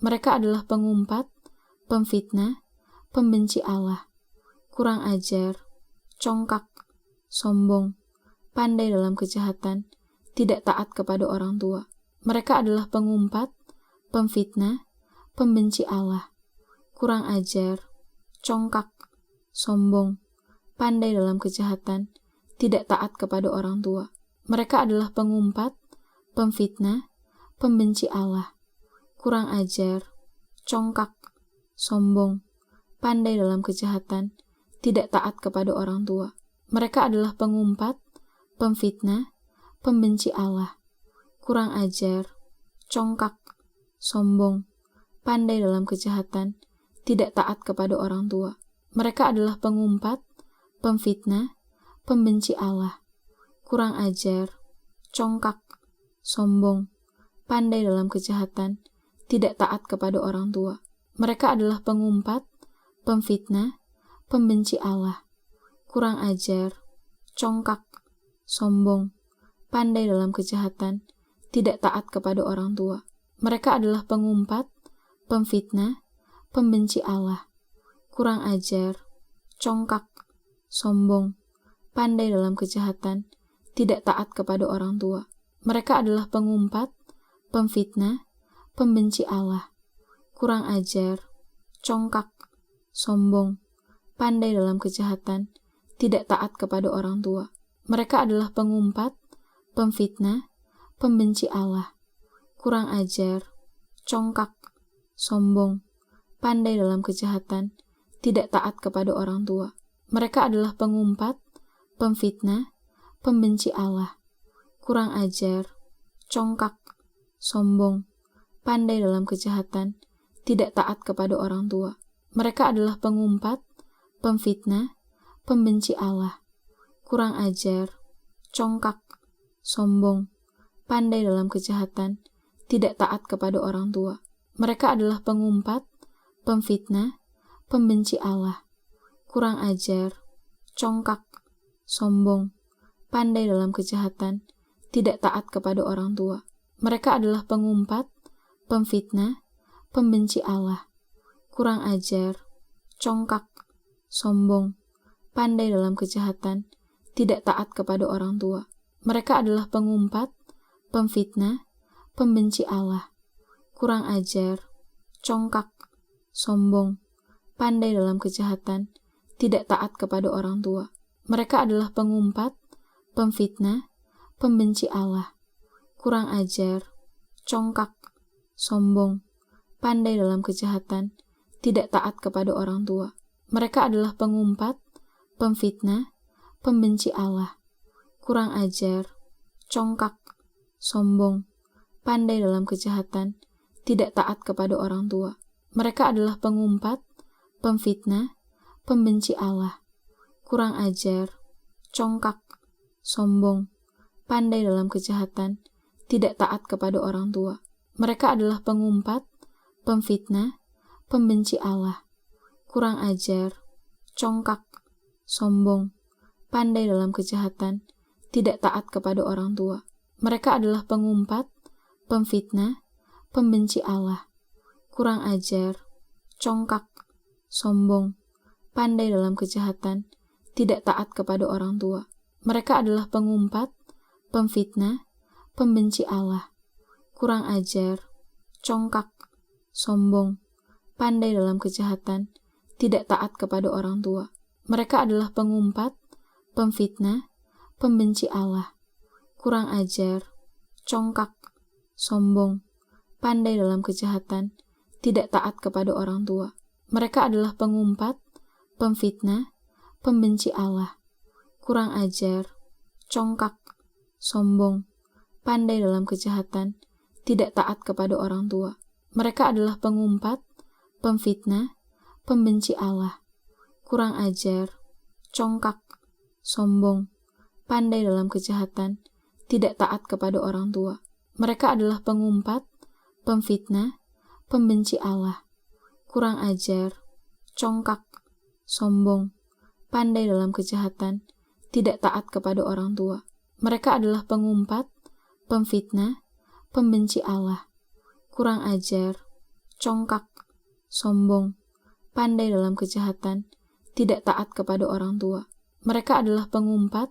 Mereka adalah pengumpat, pemfitnah, pembenci Allah, kurang ajar, congkak, sombong, pandai dalam kejahatan, tidak taat kepada orang tua. Mereka adalah pengumpat, pemfitnah, pembenci Allah, kurang ajar, congkak, sombong, pandai dalam kejahatan, tidak taat kepada orang tua. Mereka adalah pengumpat, pemfitnah, pembenci Allah, kurang ajar, congkak, sombong, pandai dalam kejahatan, tidak taat kepada orang tua. Mereka adalah pengumpat, pemfitnah, pembenci Allah, kurang ajar, congkak, sombong, pandai dalam kejahatan, tidak taat kepada orang tua. Mereka adalah pengumpat, pemfitnah, pembenci Allah, kurang ajar, congkak, sombong, pandai dalam kejahatan, tidak taat kepada orang tua. Mereka adalah pengumpat, pemfitnah, pembenci Allah, kurang ajar, congkak, sombong, pandai dalam kejahatan, tidak taat kepada orang tua. Mereka adalah pengumpat, pemfitnah, pembenci Allah, kurang ajar, congkak, sombong, pandai dalam kejahatan, tidak taat kepada orang tua. Mereka adalah pengumpat, pemfitnah, pembenci Allah, kurang ajar, congkak, sombong, pandai dalam kejahatan, tidak taat kepada orang tua. Mereka adalah pengumpat, pemfitnah, pembenci Allah, kurang ajar, congkak, sombong, pandai dalam kejahatan, tidak taat kepada orang tua. Mereka adalah pengumpat, pemfitnah, pembenci Allah, kurang ajar, congkak, sombong, pandai dalam kejahatan, tidak taat kepada orang tua. Mereka adalah pengumpat, pemfitnah, pembenci Allah, kurang ajar, congkak, sombong, pandai dalam kejahatan, tidak taat kepada orang tua. Mereka adalah pengumpat, pemfitnah, pembenci Allah, kurang ajar, congkak, sombong, pandai dalam kejahatan, tidak taat kepada orang tua. Mereka adalah pengumpat, pemfitnah, pembenci Allah, kurang ajar, congkak, sombong, pandai dalam kejahatan, tidak taat kepada orang tua. Mereka adalah pengumpat, pemfitnah, pembenci Allah, kurang ajar, congkak, sombong, pandai dalam kejahatan, tidak taat kepada orang tua. Mereka adalah pengumpat, pemfitnah, pembenci Allah, kurang ajar, congkak, sombong, pandai dalam kejahatan, tidak taat kepada orang tua. Mereka adalah pengumpat, pemfitnah, pembenci Allah, kurang ajar, congkak, sombong, pandai dalam kejahatan, tidak taat kepada orang tua. Mereka adalah pengumpat, pemfitnah, pembenci Allah, kurang ajar, congkak, sombong, pandai dalam kejahatan, tidak taat kepada orang tua. Mereka adalah pengumpat, pemfitnah, pembenci Allah, kurang ajar, congkak, sombong, pandai dalam kejahatan, tidak taat kepada orang tua. Mereka adalah pengumpat, pemfitnah, pembenci Allah, kurang ajar, congkak, sombong, pandai dalam kejahatan, tidak taat kepada orang tua. Mereka adalah pengumpat, pemfitnah, pembenci Allah, kurang ajar, congkak, sombong, pandai dalam kejahatan, tidak taat kepada orang tua. Mereka adalah pengumpat, pemfitnah, pembenci Allah, kurang ajar, congkak, sombong, pandai dalam kejahatan, tidak taat kepada orang tua. Mereka adalah pengumpat, pemfitnah, pembenci Allah, kurang ajar, congkak, sombong, pandai dalam kejahatan, tidak taat kepada orang tua. Mereka adalah pengumpat, pemfitnah, pembenci Allah, kurang ajar, congkak, sombong, pandai dalam kejahatan, tidak taat kepada orang tua. Mereka adalah pengumpat, pemfitnah, pembenci Allah, kurang ajar, congkak, sombong, pandai dalam kejahatan, tidak taat kepada orang tua. Mereka adalah pengumpat, pemfitnah, pembenci Allah, kurang ajar, congkak, sombong, pandai dalam kejahatan, tidak taat kepada orang tua. Mereka adalah pengumpat,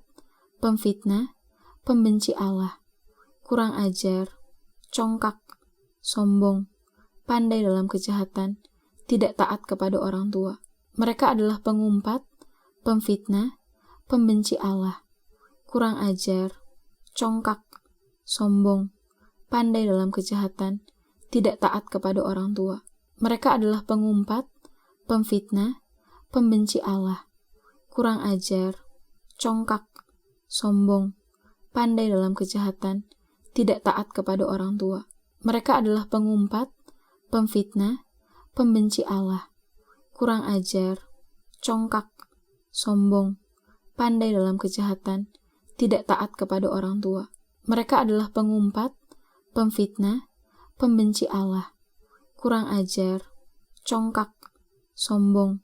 pemfitnah, pembenci Allah, kurang ajar, congkak, sombong, pandai dalam kejahatan, tidak taat kepada orang tua. Mereka adalah pengumpat, pemfitnah, pembenci Allah, kurang ajar, congkak, sombong, pandai dalam kejahatan, tidak taat kepada orang tua. Mereka adalah pengumpat, pemfitnah, pembenci Allah, kurang ajar, congkak, sombong, pandai dalam kejahatan, tidak taat kepada orang tua. Mereka adalah pengumpat, pemfitnah, pembenci Allah, kurang ajar, congkak, sombong, pandai dalam kejahatan, tidak taat kepada orang tua. Mereka adalah pengumpat, pemfitnah, pembenci Allah, kurang ajar, congkak, sombong,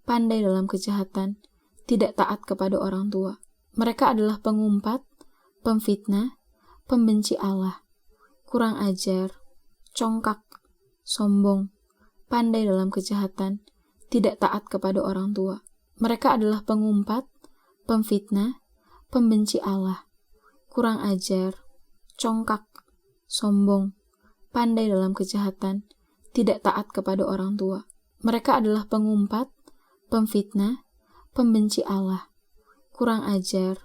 pandai dalam kejahatan, tidak taat kepada orang tua. Mereka adalah pengumpat, pemfitnah, pembenci Allah, kurang ajar, congkak, sombong, pandai dalam kejahatan, tidak taat kepada orang tua. Mereka adalah pengumpat, pemfitnah, pembenci Allah, kurang ajar, congkak, sombong, pandai dalam kejahatan, tidak taat kepada orang tua. Mereka adalah pengumpat, pemfitnah, pembenci Allah, kurang ajar,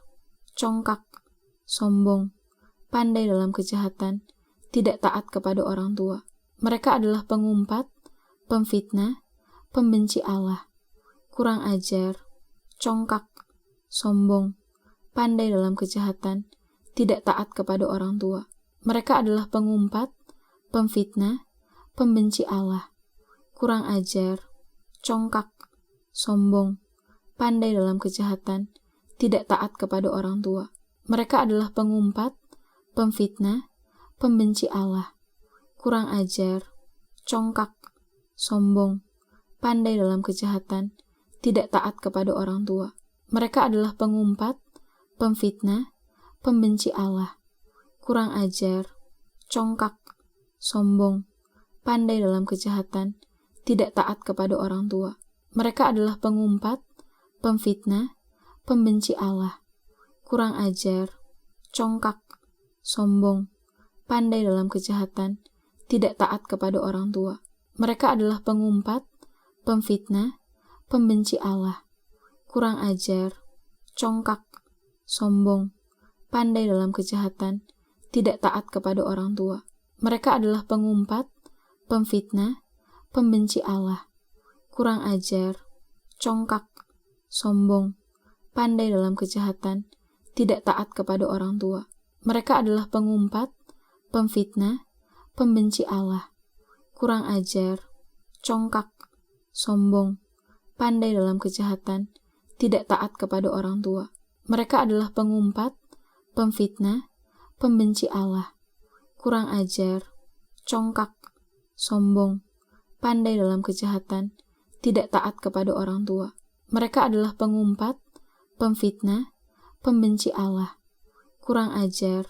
congkak, sombong, pandai dalam kejahatan, tidak taat kepada orang tua. Mereka adalah pengumpat, pemfitnah, pembenci Allah, kurang ajar, congkak, sombong, pandai dalam kejahatan, tidak taat kepada orang tua. Mereka adalah pengumpat, pemfitnah, pembenci Allah, kurang ajar, congkak, sombong, pandai dalam kejahatan, tidak taat kepada orang tua. Mereka adalah pengumpat, pemfitnah, pembenci Allah, kurang ajar, congkak, sombong, pandai dalam kejahatan, tidak taat kepada orang tua. Mereka adalah pengumpat, pemfitnah, pembenci Allah, kurang ajar, congkak, sombong, pandai dalam kejahatan, tidak taat kepada orang tua. Mereka adalah pengumpat, pemfitnah, pembenci Allah, kurang ajar, congkak, sombong, pandai dalam kejahatan, tidak taat kepada orang tua. Mereka adalah pengumpat, pemfitnah, pembenci Allah, kurang ajar, congkak, sombong, pandai dalam kejahatan, tidak taat kepada orang tua. Mereka adalah pengumpat, pemfitnah, pembenci Allah, kurang ajar, congkak, sombong, pandai dalam kejahatan, tidak taat kepada orang tua. Mereka adalah pengumpat, pemfitnah, pembenci Allah, kurang ajar, congkak, sombong, pandai dalam kejahatan, tidak taat kepada orang tua. Mereka adalah pengumpat, pemfitnah, pembenci Allah, kurang ajar, congkak, sombong, pandai dalam kejahatan, tidak taat kepada orang tua. Mereka adalah pengumpat, pemfitnah, pembenci Allah, kurang ajar,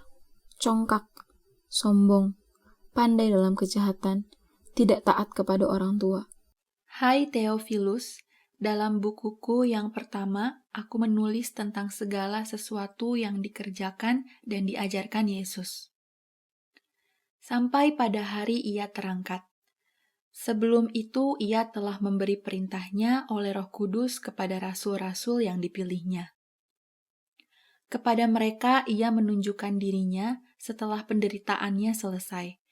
congkak, sombong, pandai dalam kejahatan, tidak taat kepada orang tua. Hai Theophilus, dalam bukuku yang pertama, aku menulis tentang segala sesuatu yang dikerjakan dan diajarkan Yesus. Sampai pada hari ia terangkat. Sebelum itu ia telah memberi perintahnya oleh Roh Kudus kepada rasul-rasul yang dipilihnya. Kepada mereka ia menunjukkan dirinya setelah penderitaannya selesai,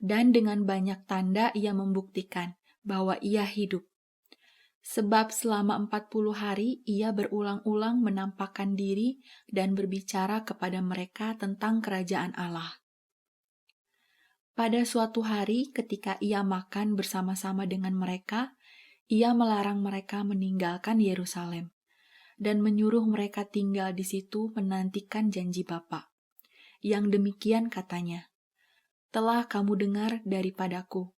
dan dengan banyak tanda ia membuktikan bahwa ia hidup. Sebab selama 40 hari ia berulang-ulang menampakkan diri dan berbicara kepada mereka tentang kerajaan Allah. Pada suatu hari ketika ia makan bersama-sama dengan mereka, ia melarang mereka meninggalkan Yerusalem dan menyuruh mereka tinggal di situ menantikan janji Bapa. Yang demikian katanya, "Telah kamu dengar daripadaku.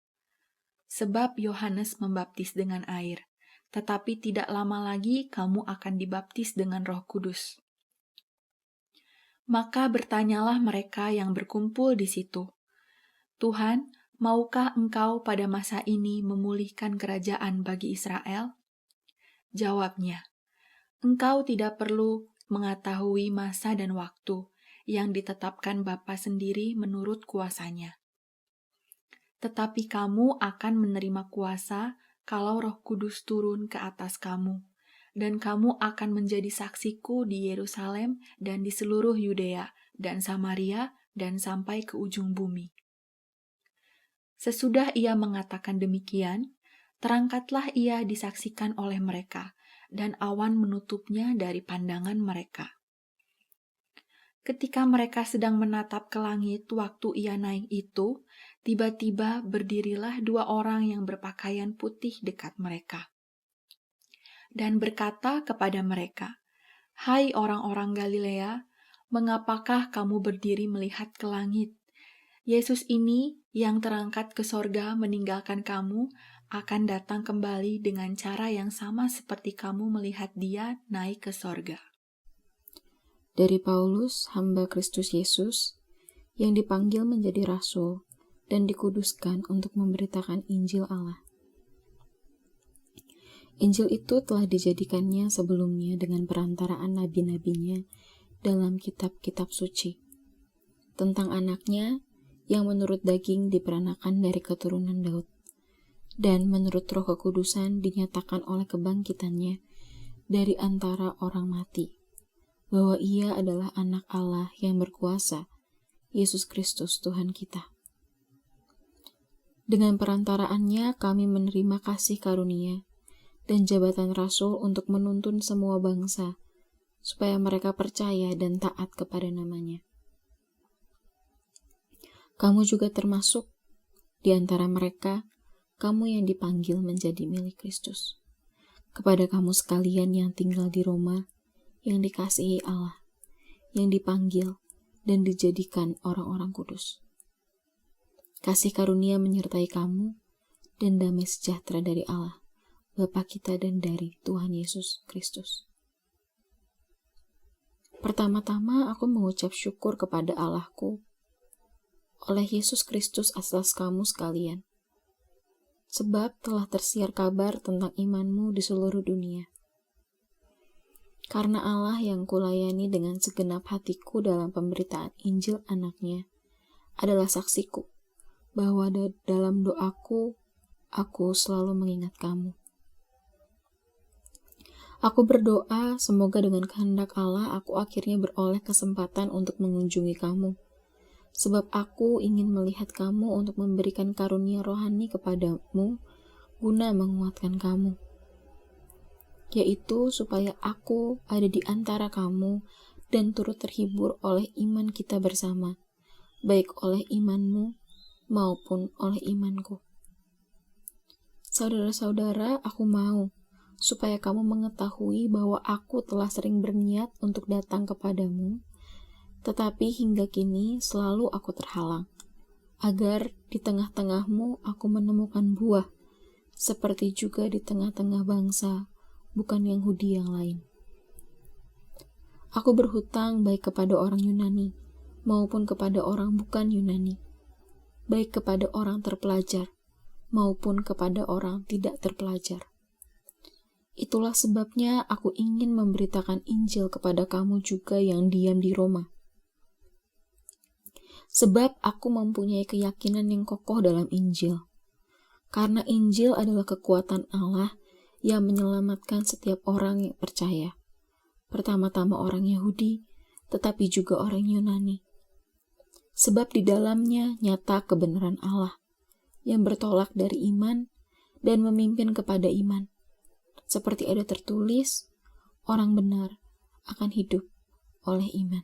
Sebab Yohanes membaptis dengan air, tetapi tidak lama lagi kamu akan dibaptis dengan Roh Kudus." Maka bertanyalah mereka yang berkumpul di situ, "Tuhan, Maukah engkau pada masa ini memulihkan kerajaan bagi Israel? Jawabnya, engkau tidak perlu mengetahui masa dan waktu yang ditetapkan Bapa sendiri menurut kuasanya. Tetapi kamu akan menerima kuasa kalau Roh Kudus turun ke atas kamu, dan kamu akan menjadi saksiku di Yerusalem dan di seluruh Yudea dan Samaria dan sampai ke ujung bumi. Sesudah ia mengatakan demikian, terangkatlah ia disaksikan oleh mereka, dan awan menutupnya dari pandangan mereka. Ketika mereka sedang menatap ke langit waktu ia naik itu, tiba-tiba berdirilah 2 orang yang berpakaian putih dekat mereka. Dan berkata kepada mereka, "Hai orang-orang Galilea, mengapakah kamu berdiri melihat ke langit? Yesus ini yang terangkat ke sorga meninggalkan kamu akan datang kembali dengan cara yang sama seperti kamu melihat dia naik ke sorga." Dari Paulus, hamba Kristus Yesus, yang dipanggil menjadi rasul dan dikuduskan untuk memberitakan Injil Allah. Injil itu telah dijadikannya sebelumnya dengan perantaraan nabi-nabinya dalam kitab-kitab suci, tentang anaknya yang menurut daging diperanakan dari keturunan Daud, dan menurut Roh Kekudusan dinyatakan oleh kebangkitannya dari antara orang mati, bahwa ia adalah anak Allah yang berkuasa, Yesus Kristus Tuhan kita. Dengan perantaraannya kami menerima kasih karunia dan jabatan rasul untuk menuntun semua bangsa, supaya mereka percaya dan taat kepada namanya. Kamu juga termasuk di antara mereka, kamu yang dipanggil menjadi milik Kristus. Kepada kamu sekalian yang tinggal di Roma, yang dikasihi Allah, yang dipanggil dan dijadikan orang-orang kudus. Kasih karunia menyertai kamu, dan damai sejahtera dari Allah, Bapa kita dan dari Tuhan Yesus Kristus. Pertama-tama aku mengucap syukur kepada Allahku oleh Yesus Kristus atas kamu sekalian, sebab telah tersiar kabar tentang imanmu di seluruh dunia. Karena Allah yang kulayani dengan segenap hatiku dalam pemberitaan Injil anaknya adalah saksiku, bahwa dalam doaku, aku selalu mengingat kamu. Aku berdoa semoga dengan kehendak Allah aku akhirnya beroleh kesempatan untuk mengunjungi kamu, sebab aku ingin melihat kamu untuk memberikan karunia rohani kepadamu guna menguatkan kamu, yaitu supaya aku ada di antara kamu dan turut terhibur oleh iman kita bersama, baik oleh imanmu maupun oleh imanku. Saudara-saudara, aku mau supaya kamu mengetahui bahwa aku telah sering berniat untuk datang kepadamu, tetapi hingga kini selalu aku terhalang, agar di tengah-tengahmu aku menemukan buah, seperti juga di tengah-tengah bangsa, bukan Yahudi yang lain. Aku berhutang baik kepada orang Yunani, maupun kepada orang bukan Yunani, baik kepada orang terpelajar, maupun kepada orang tidak terpelajar. Itulah sebabnya aku ingin memberitakan Injil kepada kamu juga yang diam di Roma. Sebab aku mempunyai keyakinan yang kokoh dalam Injil. Karena Injil adalah kekuatan Allah yang menyelamatkan setiap orang yang percaya. Pertama-tama orang Yahudi, tetapi juga orang Yunani. Sebab di dalamnya nyata kebenaran Allah, yang bertolak dari iman dan memimpin kepada iman. Seperti ada tertulis, orang benar akan hidup oleh iman.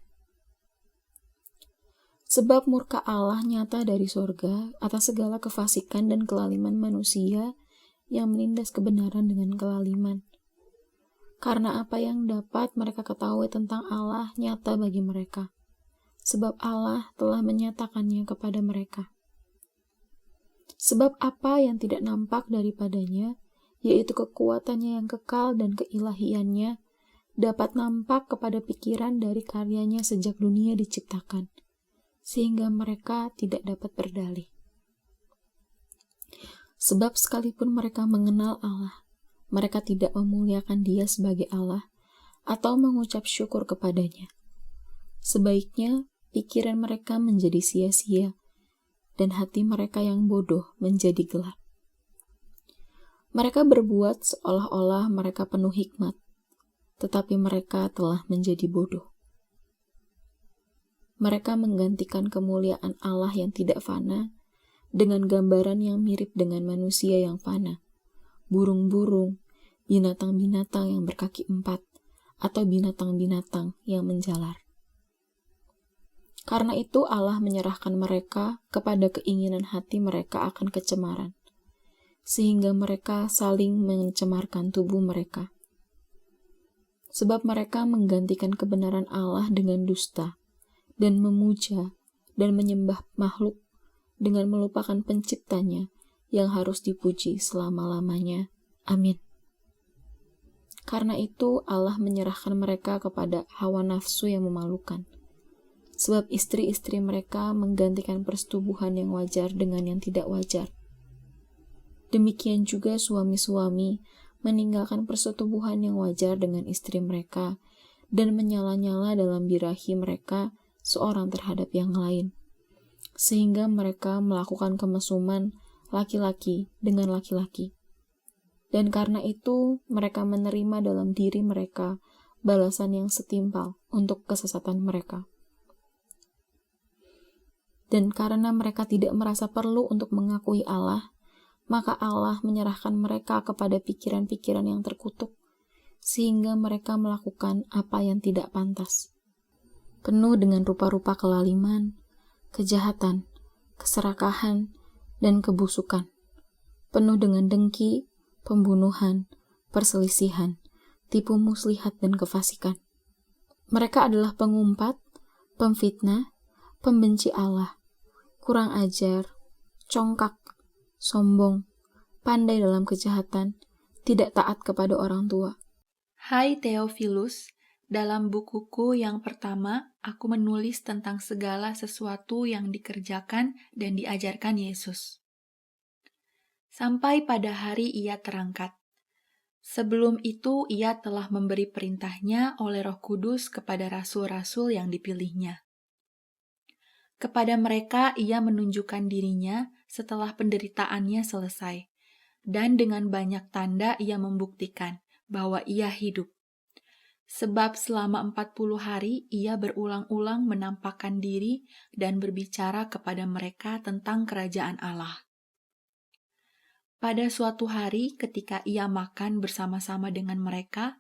Sebab murka Allah nyata dari sorga atas segala kefasikan dan kelaliman manusia yang menindas kebenaran dengan kelaliman. Karena apa yang dapat mereka ketahui tentang Allah nyata bagi mereka, sebab Allah telah menyatakannya kepada mereka. Sebab apa yang tidak nampak daripadanya, yaitu kekuatannya yang kekal dan keilahiannya, dapat nampak kepada pikiran dari karyanya sejak dunia diciptakan, sehingga mereka tidak dapat berdalih. Sebab sekalipun mereka mengenal Allah, mereka tidak memuliakan Dia sebagai Allah atau mengucap syukur kepadanya. Sebaiknya pikiran mereka menjadi sia-sia dan hati mereka yang bodoh menjadi gelap. Mereka berbuat seolah-olah mereka penuh hikmat, tetapi mereka telah menjadi bodoh. Mereka menggantikan kemuliaan Allah yang tidak fana dengan gambaran yang mirip dengan manusia yang fana, burung-burung, binatang-binatang yang berkaki 4, atau binatang-binatang yang menjalar. Karena itu Allah menyerahkan mereka kepada keinginan hati mereka akan kecemaran, sehingga mereka saling mencemarkan tubuh mereka. Sebab mereka menggantikan kebenaran Allah dengan dusta, dan memuja dan menyembah makhluk dengan melupakan penciptanya yang harus dipuji selama-lamanya. Amin. Karena itu Allah menyerahkan mereka kepada hawa nafsu yang memalukan. Sebab istri-istri mereka menggantikan persetubuhan yang wajar dengan yang tidak wajar. Demikian juga suami-suami meninggalkan persetubuhan yang wajar dengan istri mereka dan menyala-nyala dalam birahi mereka seorang terhadap yang lain, sehingga mereka melakukan kemesuman laki-laki dengan laki-laki. Dan karena itu mereka menerima dalam diri mereka balasan yang setimpal untuk kesesatan mereka. Dan karena mereka tidak merasa perlu untuk mengakui Allah, maka Allah menyerahkan mereka kepada pikiran-pikiran yang terkutuk, sehingga mereka melakukan apa yang tidak pantas. Penuh dengan rupa-rupa kelaliman, kejahatan, keserakahan, dan kebusukan. Penuh dengan dengki, pembunuhan, perselisihan, tipu muslihat, dan kefasikan. Mereka adalah pengumpat, pemfitnah, pembenci Allah, kurang ajar, congkak, sombong, pandai dalam kejahatan, tidak taat kepada orang tua. Hai Theophilus, dalam bukuku yang pertama, aku menulis tentang segala sesuatu yang dikerjakan dan diajarkan Yesus. Sampai pada hari Ia terangkat. Sebelum itu, Ia telah memberi perintahnya oleh Roh Kudus kepada rasul-rasul yang dipilihnya. Kepada mereka Ia menunjukkan dirinya setelah penderitaannya selesai, dan dengan banyak tanda Ia membuktikan bahwa Ia hidup. Sebab selama 40 hari Ia berulang-ulang menampakkan diri dan berbicara kepada mereka tentang kerajaan Allah. Pada suatu hari ketika Ia makan bersama-sama dengan mereka,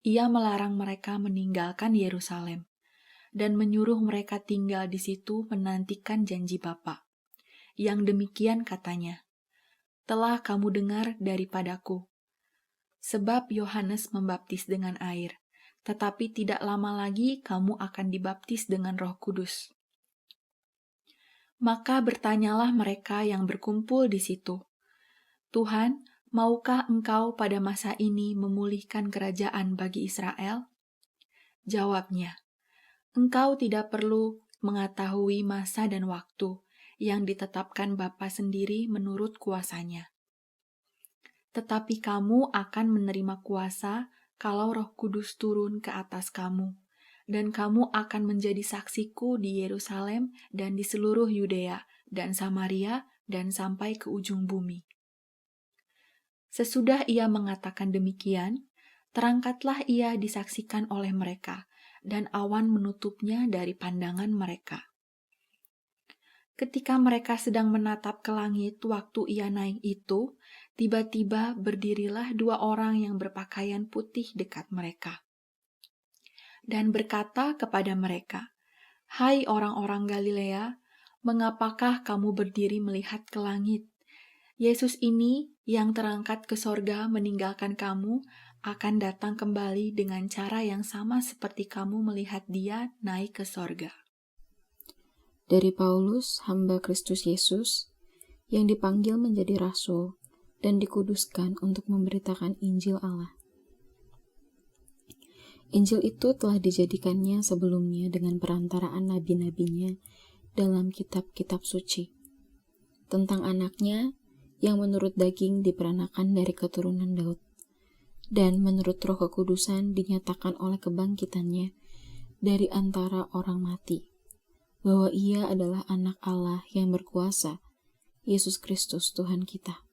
Ia melarang mereka meninggalkan Yerusalem dan menyuruh mereka tinggal di situ menantikan janji Bapa. Yang demikian katanya, "Telah kamu dengar daripadaku. Sebab Yohanes membaptis dengan air, tetapi tidak lama lagi kamu akan dibaptis dengan Roh Kudus." Maka bertanyalah mereka yang berkumpul di situ, "Tuhan, maukah Engkau pada masa ini memulihkan kerajaan bagi Israel?" Jawabnya, "Engkau tidak perlu mengetahui masa dan waktu yang ditetapkan Bapa sendiri menurut kuasanya. Tetapi kamu akan menerima kuasa kalau Roh Kudus turun ke atas kamu, dan kamu akan menjadi saksiku di Yerusalem dan di seluruh Yudea dan Samaria dan sampai ke ujung bumi." Sesudah Ia mengatakan demikian, terangkatlah Ia disaksikan oleh mereka, dan awan menutupnya dari pandangan mereka. Ketika mereka sedang menatap ke langit waktu Ia naik itu, tiba-tiba berdirilah 2 orang yang berpakaian putih dekat mereka, dan berkata kepada mereka, "Hai orang-orang Galilea, mengapakah kamu berdiri melihat ke langit? Yesus ini yang terangkat ke sorga meninggalkan kamu akan datang kembali dengan cara yang sama seperti kamu melihat Dia naik ke sorga." Dari Paulus, hamba Kristus Yesus, yang dipanggil menjadi rasul dan dikuduskan untuk memberitakan Injil Allah. Injil itu telah dijadikannya sebelumnya dengan perantaraan nabi-nabinya dalam kitab-kitab suci. Tentang anaknya, yang menurut daging diperanakan dari keturunan Daud, dan menurut Roh Kekudusan dinyatakan oleh kebangkitannya dari antara orang mati, bahwa Ia adalah Anak Allah yang berkuasa, Yesus Kristus Tuhan kita.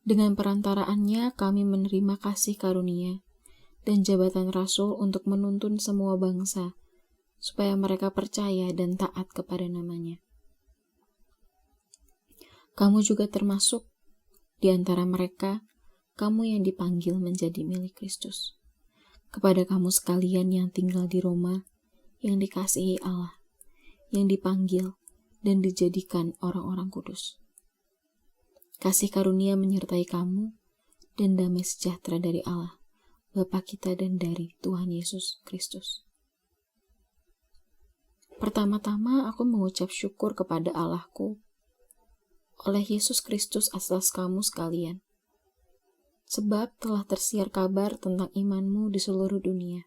Dengan perantaraannya kami menerima kasih karunia dan jabatan rasul untuk menuntun semua bangsa, supaya mereka percaya dan taat kepada namanya. Kamu juga termasuk di antara mereka, kamu yang dipanggil menjadi milik Kristus. Kepada kamu sekalian yang tinggal di Roma, yang dikasihi Allah, yang dipanggil dan dijadikan orang-orang kudus. Kasih karunia menyertai kamu dan damai sejahtera dari Allah, Bapa kita dan dari Tuhan Yesus Kristus. Pertama-tama aku mengucap syukur kepada Allahku oleh Yesus Kristus atas kamu sekalian, sebab telah tersiar kabar tentang imanmu di seluruh dunia.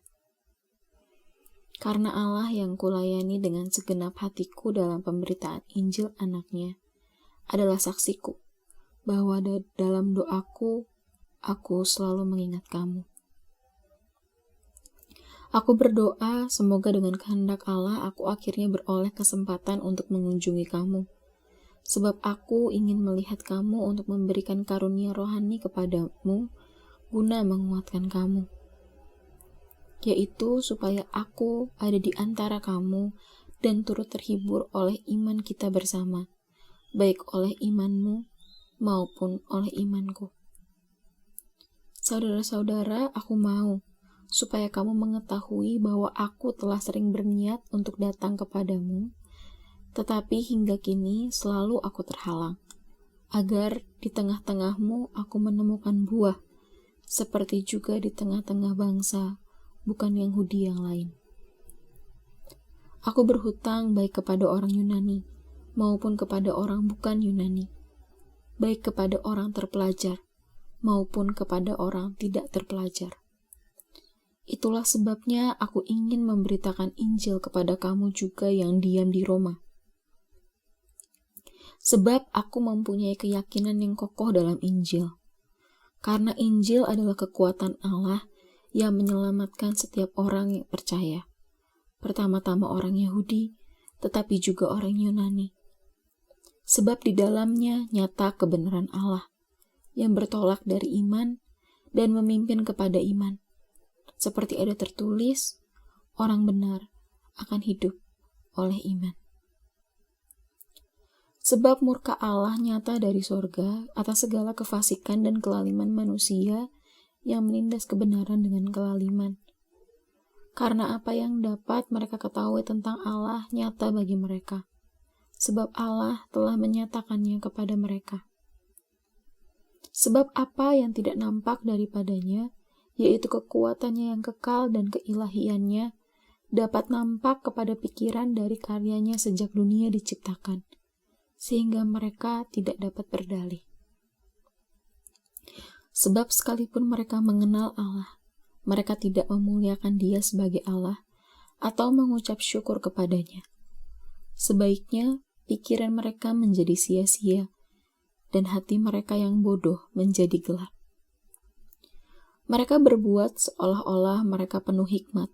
Karena Allah yang kulayani dengan segenap hatiku dalam pemberitaan Injil anaknya adalah saksiku, bahwa dalam doaku, aku selalu mengingat kamu. Aku berdoa semoga dengan kehendak Allah aku akhirnya beroleh kesempatan untuk mengunjungi kamu, sebab aku ingin melihat kamu untuk memberikan karunia rohani kepadamu guna menguatkan kamu, yaitu supaya aku ada di antara kamu dan turut terhibur oleh iman kita bersama, baik oleh imanmu maupun oleh imanku. Saudara-saudara, aku mau supaya kamu mengetahui bahwa aku telah sering berniat untuk datang kepadamu, tetapi hingga kini selalu aku terhalang, agar di tengah-tengahmu aku menemukan buah, seperti juga di tengah-tengah bangsa, bukan Yahudi yang lain. Aku berhutang baik kepada orang Yunani, maupun kepada orang bukan Yunani, baik kepada orang terpelajar, maupun kepada orang tidak terpelajar. Itulah sebabnya aku ingin memberitakan Injil kepada kamu juga yang diam di Roma. Sebab aku mempunyai keyakinan yang kokoh dalam Injil. Karena Injil adalah kekuatan Allah yang menyelamatkan setiap orang yang percaya. Pertama-tama orang Yahudi, tetapi juga orang Yunani. Sebab di dalamnya nyata kebenaran Allah yang bertolak dari iman dan memimpin kepada iman. Seperti ada tertulis, orang benar akan hidup oleh iman. Sebab murka Allah nyata dari sorga atas segala kefasikan dan kelaliman manusia yang menindas kebenaran dengan kelaliman. Karena apa yang dapat mereka ketahui tentang Allah nyata bagi mereka, sebab Allah telah menyatakannya kepada mereka. Sebab apa yang tidak nampak daripadanya, yaitu kekuatannya yang kekal dan keilahiannya, dapat nampak kepada pikiran dari karyanya sejak dunia diciptakan, sehingga mereka tidak dapat berdalih. Sebab sekalipun mereka mengenal Allah, mereka tidak memuliakan Dia sebagai Allah atau mengucap syukur kepadanya. Sebaiknya pikiran mereka menjadi sia-sia dan hati mereka yang bodoh menjadi gelap. Mereka berbuat seolah-olah mereka penuh hikmat,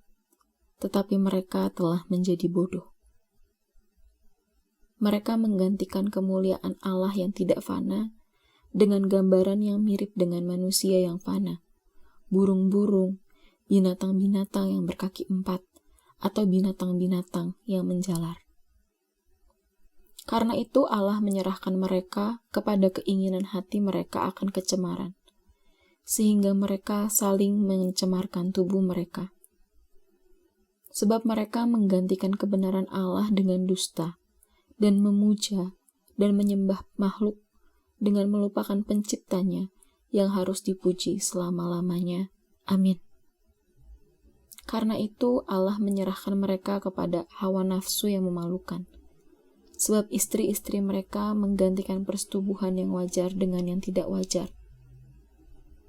tetapi mereka telah menjadi bodoh. Mereka menggantikan kemuliaan Allah yang tidak fana dengan gambaran yang mirip dengan manusia yang fana, burung-burung, binatang-binatang yang berkaki 4, atau binatang-binatang yang menjalar. Karena itu Allah menyerahkan mereka kepada keinginan hati mereka akan kecemaran, sehingga mereka saling mencemarkan tubuh mereka. Sebab mereka menggantikan kebenaran Allah dengan dusta, dan memuja dan menyembah makhluk dengan melupakan penciptanya yang harus dipuji selama-lamanya. Amin. Karena itu Allah menyerahkan mereka kepada hawa nafsu yang memalukan. Sebab istri-istri mereka menggantikan persetubuhan yang wajar dengan yang tidak wajar.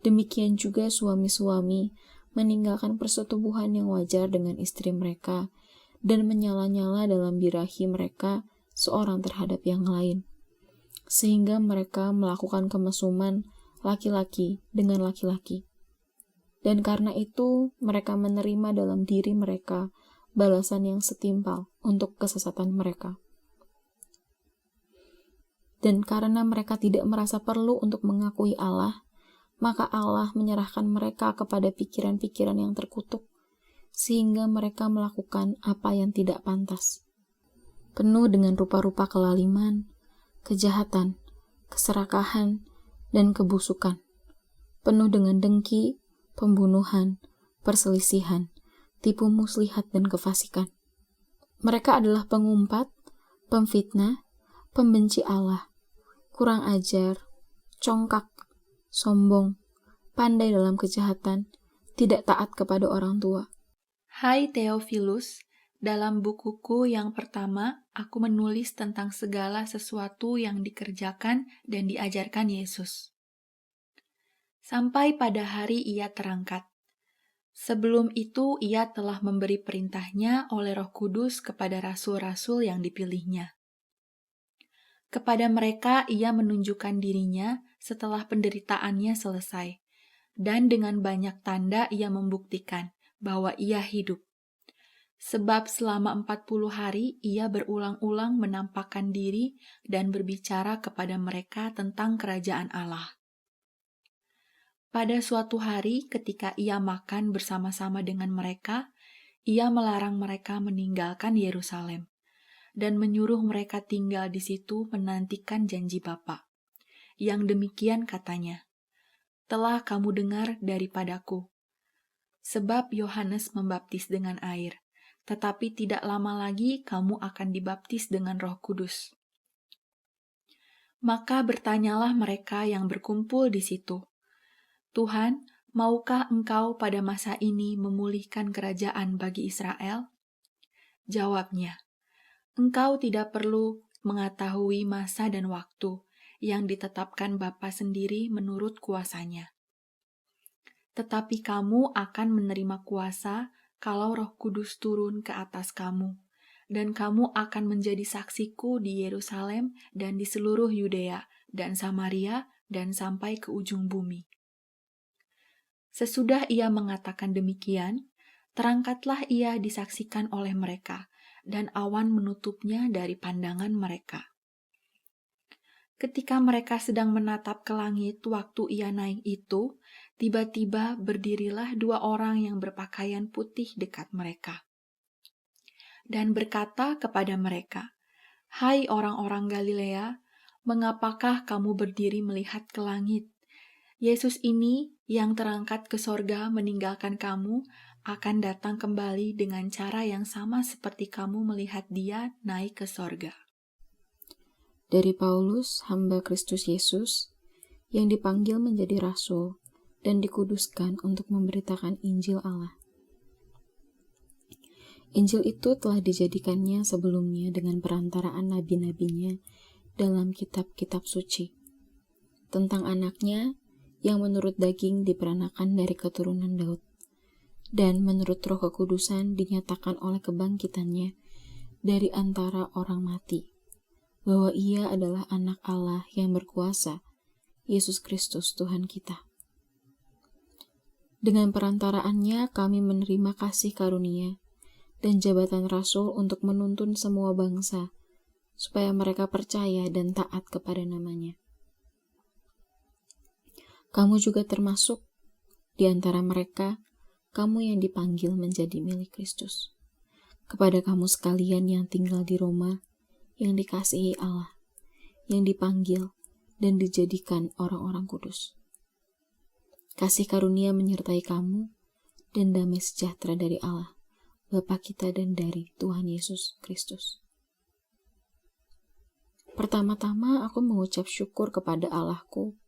Demikian juga suami-suami meninggalkan persetubuhan yang wajar dengan istri mereka dan menyala-nyala dalam birahi mereka seorang terhadap yang lain. sehingga mereka melakukan kemesuman laki-laki dengan laki-laki. Dan karena itu, mereka menerima dalam diri mereka balasan yang setimpal untuk kesesatan mereka. Dan karena mereka tidak merasa perlu untuk mengakui Allah, maka Allah menyerahkan mereka kepada pikiran-pikiran yang terkutuk, sehingga mereka melakukan apa yang tidak pantas. Penuh dengan rupa-rupa kelaliman, kejahatan, keserakahan, dan kebusukan. Penuh dengan dengki, pembunuhan, perselisihan, tipu muslihat, dan kefasikan. Mereka adalah pengumpat, pemfitnah, pembenci Allah, kurang ajar, congkak, sombong, pandai dalam kejahatan, tidak taat kepada orang tua. Hai Theophilus, dalam bukuku yang pertama, aku menulis tentang segala sesuatu yang dikerjakan dan diajarkan Yesus. Sampai pada hari ia terangkat. Sebelum itu ia telah memberi perintahnya oleh Roh Kudus kepada rasul-rasul yang dipilihnya. Kepada mereka ia menunjukkan dirinya setelah penderitaannya selesai, dan dengan banyak tanda ia membuktikan bahwa ia hidup. Sebab selama 40 hari ia berulang-ulang menampakkan diri dan berbicara kepada mereka tentang kerajaan Allah. Pada suatu hari ketika ia makan bersama-sama dengan mereka, ia melarang mereka meninggalkan Yerusalem dan menyuruh mereka tinggal di situ menantikan janji Bapa. Yang demikian katanya, "Telah kamu dengar daripadaku. Sebab Yohanes membaptis dengan air, tetapi tidak lama lagi kamu akan dibaptis dengan Roh Kudus." Maka bertanyalah mereka yang berkumpul di situ, "Tuhan, maukah Engkau pada masa ini memulihkan kerajaan bagi Israel?" Jawabnya, "Engkau tidak perlu mengetahui masa dan waktu yang ditetapkan Bapa sendiri menurut kuasanya. Tetapi kamu akan menerima kuasa kalau Roh Kudus turun ke atas kamu, dan kamu akan menjadi saksiku di Yerusalem dan di seluruh Yudea dan Samaria dan sampai ke ujung bumi." Sesudah ia mengatakan demikian, terangkatlah ia disaksikan oleh mereka, dan awan menutupnya dari pandangan mereka. Ketika mereka sedang menatap ke langit waktu ia naik itu, tiba-tiba berdirilah 2 orang yang berpakaian putih dekat mereka, dan berkata kepada mereka, "Hai orang-orang Galilea, mengapakah kamu berdiri melihat ke langit? Yesus ini yang terangkat ke sorga meninggalkan kamu, akan datang kembali dengan cara yang sama seperti kamu melihat dia naik ke sorga." Dari Paulus, hamba Kristus Yesus, yang dipanggil menjadi rasul dan dikuduskan untuk memberitakan Injil Allah. Injil itu telah dijadikannya sebelumnya dengan perantaraan nabi-nabinya dalam kitab-kitab suci, tentang anaknya yang menurut daging diperanakan dari keturunan Daud, dan menurut Roh Kekudusan dinyatakan oleh kebangkitannya dari antara orang mati, bahwa ia adalah anak Allah yang berkuasa, Yesus Kristus Tuhan kita. Dengan perantaraannya kami menerima kasih karunia dan jabatan rasul untuk menuntun semua bangsa, supaya mereka percaya dan taat kepada namanya. Kamu juga termasuk di antara mereka, kamu yang dipanggil menjadi milik Kristus. Kepada kamu sekalian yang tinggal di Roma, yang dikasihi Allah, yang dipanggil dan dijadikan orang-orang kudus. Kasih karunia menyertai kamu, dan damai sejahtera dari Allah, Bapa kita dan dari Tuhan Yesus Kristus. Pertama-tama aku mengucap syukur kepada Allahku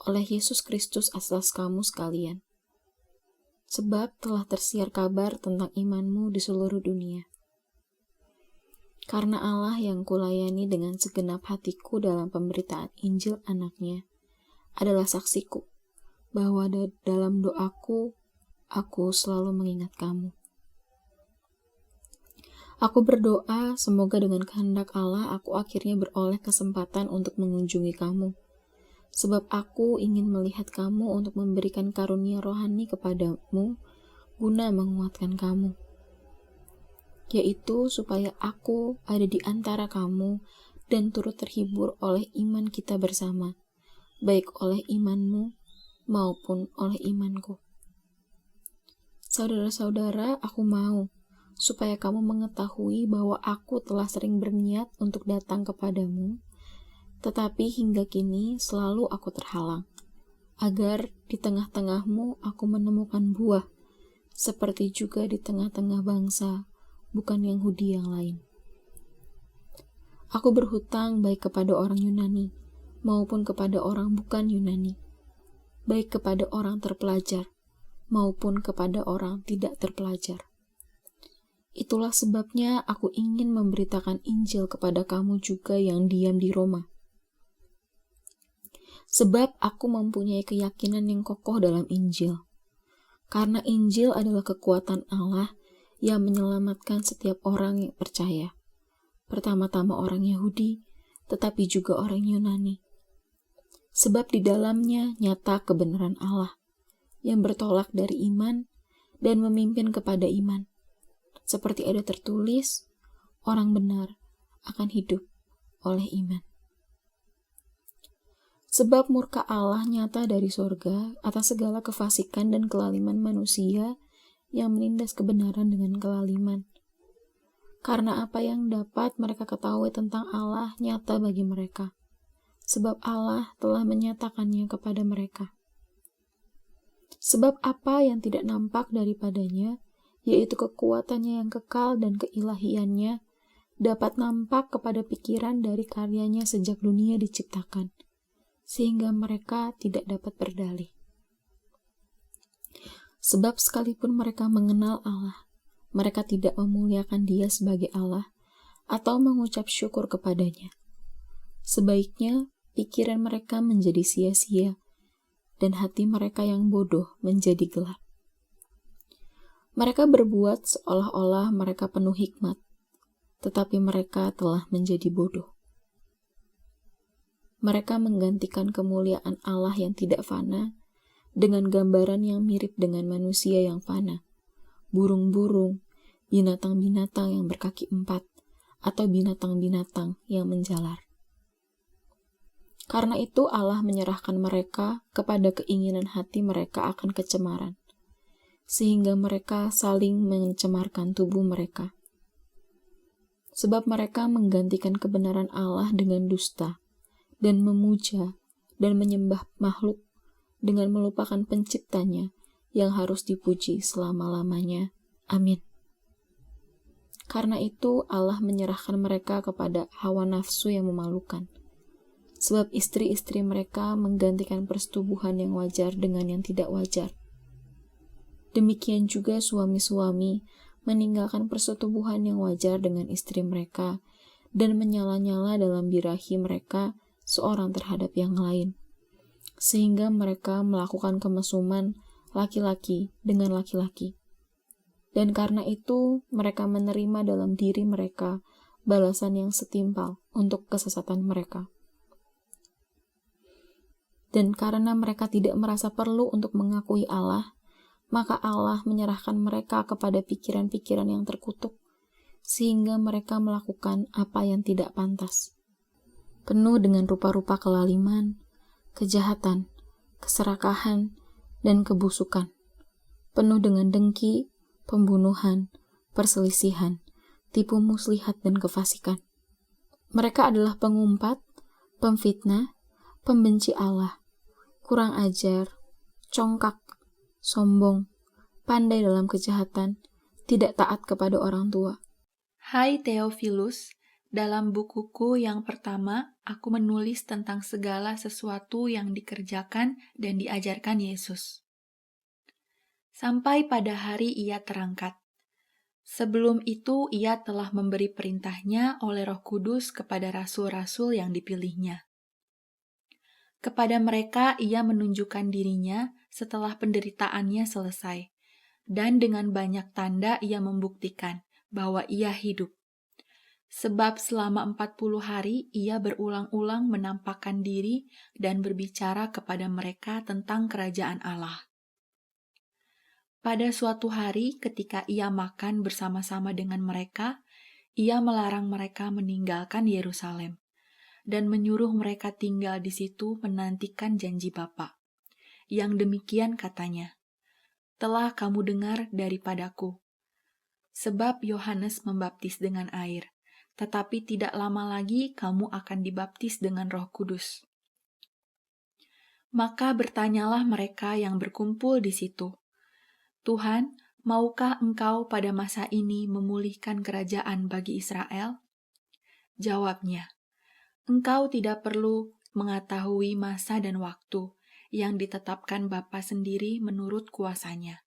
oleh Yesus Kristus atas kamu sekalian, sebab telah tersiar kabar tentang imanmu di seluruh dunia. Karena Allah yang kulayani dengan segenap hatiku dalam pemberitaan Injil anaknya adalah saksiku, bahwa dalam doaku, aku selalu mengingat kamu. Aku berdoa semoga dengan kehendak Allah aku akhirnya beroleh kesempatan untuk mengunjungi kamu. Sebab aku ingin melihat kamu untuk memberikan karunia rohani kepadamu guna menguatkan kamu. Yaitu supaya aku ada di antara kamu dan turut terhibur oleh iman kita bersama, baik oleh imanmu maupun oleh imanku. Saudara-saudara, aku mau supaya kamu mengetahui bahwa aku telah sering berniat untuk datang kepadamu, tetapi hingga kini selalu aku terhalang, agar di tengah-tengahmu aku menemukan buah, seperti juga di tengah-tengah bangsa, bukan Yahudi yang lain. Aku berhutang baik kepada orang Yunani, maupun kepada orang bukan Yunani, baik kepada orang terpelajar, maupun kepada orang tidak terpelajar. Itulah sebabnya aku ingin memberitakan Injil kepada kamu juga yang diam di Roma. Sebab aku mempunyai keyakinan yang kokoh dalam Injil. Karena Injil adalah kekuatan Allah yang menyelamatkan setiap orang yang percaya. Pertama-tama orang Yahudi, tetapi juga orang Yunani. Sebab di dalamnya nyata kebenaran Allah, yang bertolak dari iman dan memimpin kepada iman. Seperti ada tertulis, orang benar akan hidup oleh iman. Sebab murka Allah nyata dari sorga atas segala kefasikan dan kelaliman manusia yang menindas kebenaran dengan kelaliman. Karena apa yang dapat mereka ketahui tentang Allah nyata bagi mereka, sebab Allah telah menyatakannya kepada mereka. Sebab apa yang tidak nampak daripadanya, yaitu kekuatannya yang kekal dan keilahiannya, dapat nampak kepada pikiran dari karyanya sejak dunia diciptakan, sehingga mereka tidak dapat berdalih. Sebab sekalipun mereka mengenal Allah, mereka tidak memuliakan Dia sebagai Allah atau mengucap syukur kepadanya. Sebaiknya pikiran mereka menjadi sia-sia dan hati mereka yang bodoh menjadi gelap. Mereka berbuat seolah-olah mereka penuh hikmat, tetapi mereka telah menjadi bodoh. Mereka menggantikan kemuliaan Allah yang tidak fana dengan gambaran yang mirip dengan manusia yang fana, burung-burung, binatang-binatang yang berkaki 4, atau binatang-binatang yang menjalar. Karena itu Allah menyerahkan mereka kepada keinginan hati mereka akan kecemaran, sehingga mereka saling mencemarkan tubuh mereka. Sebab mereka menggantikan kebenaran Allah dengan dusta, dan memuja dan menyembah makhluk dengan melupakan penciptanya yang harus dipuji selama-lamanya. Amin. Karena itu Allah menyerahkan mereka kepada hawa nafsu yang memalukan. Sebab istri-istri mereka menggantikan persetubuhan yang wajar dengan yang tidak wajar. Demikian juga suami-suami meninggalkan persetubuhan yang wajar dengan istri mereka dan menyala-nyala dalam birahi mereka seorang terhadap yang lain, sehingga mereka melakukan kemesuman laki-laki dengan laki-laki. Dan karena itu mereka menerima dalam diri mereka balasan yang setimpal untuk kesesatan mereka. Dan karena mereka tidak merasa perlu untuk mengakui Allah, maka Allah menyerahkan mereka kepada pikiran-pikiran yang terkutuk, sehingga mereka melakukan apa yang tidak pantas. Penuh dengan rupa-rupa kelaliman, kejahatan, keserakahan, dan kebusukan. Penuh dengan dengki, pembunuhan, perselisihan, tipu muslihat, dan kefasikan. Mereka adalah pengumpat, pemfitnah, pembenci Allah, kurang ajar, congkak, sombong, pandai dalam kejahatan, tidak taat kepada orang tua. Hai Theophilus, dalam bukuku yang pertama, aku menulis tentang segala sesuatu yang dikerjakan dan diajarkan Yesus. Sampai pada hari Ia terangkat. Sebelum itu, Ia telah memberi perintahnya oleh Roh Kudus kepada rasul-rasul yang dipilihnya. Kepada mereka Ia menunjukkan dirinya setelah penderitaannya selesai, dan dengan banyak tanda Ia membuktikan bahwa ia hidup. Sebab selama 40 hari ia berulang-ulang menampakkan diri dan berbicara kepada mereka tentang kerajaan Allah. Pada suatu hari ketika ia makan bersama-sama dengan mereka, ia melarang mereka meninggalkan Yerusalem dan menyuruh mereka tinggal di situ menantikan janji Bapa. Yang demikian katanya, "Telah kamu dengar daripadaku. Sebab Yohanes membaptis dengan air, tetapi tidak lama lagi kamu akan dibaptis dengan Roh Kudus." Maka bertanyalah mereka yang berkumpul di situ, "Tuhan, maukah Engkau pada masa ini memulihkan kerajaan bagi Israel?" Jawabnya, "Engkau tidak perlu mengetahui masa dan waktu yang ditetapkan Bapa sendiri menurut kuasanya.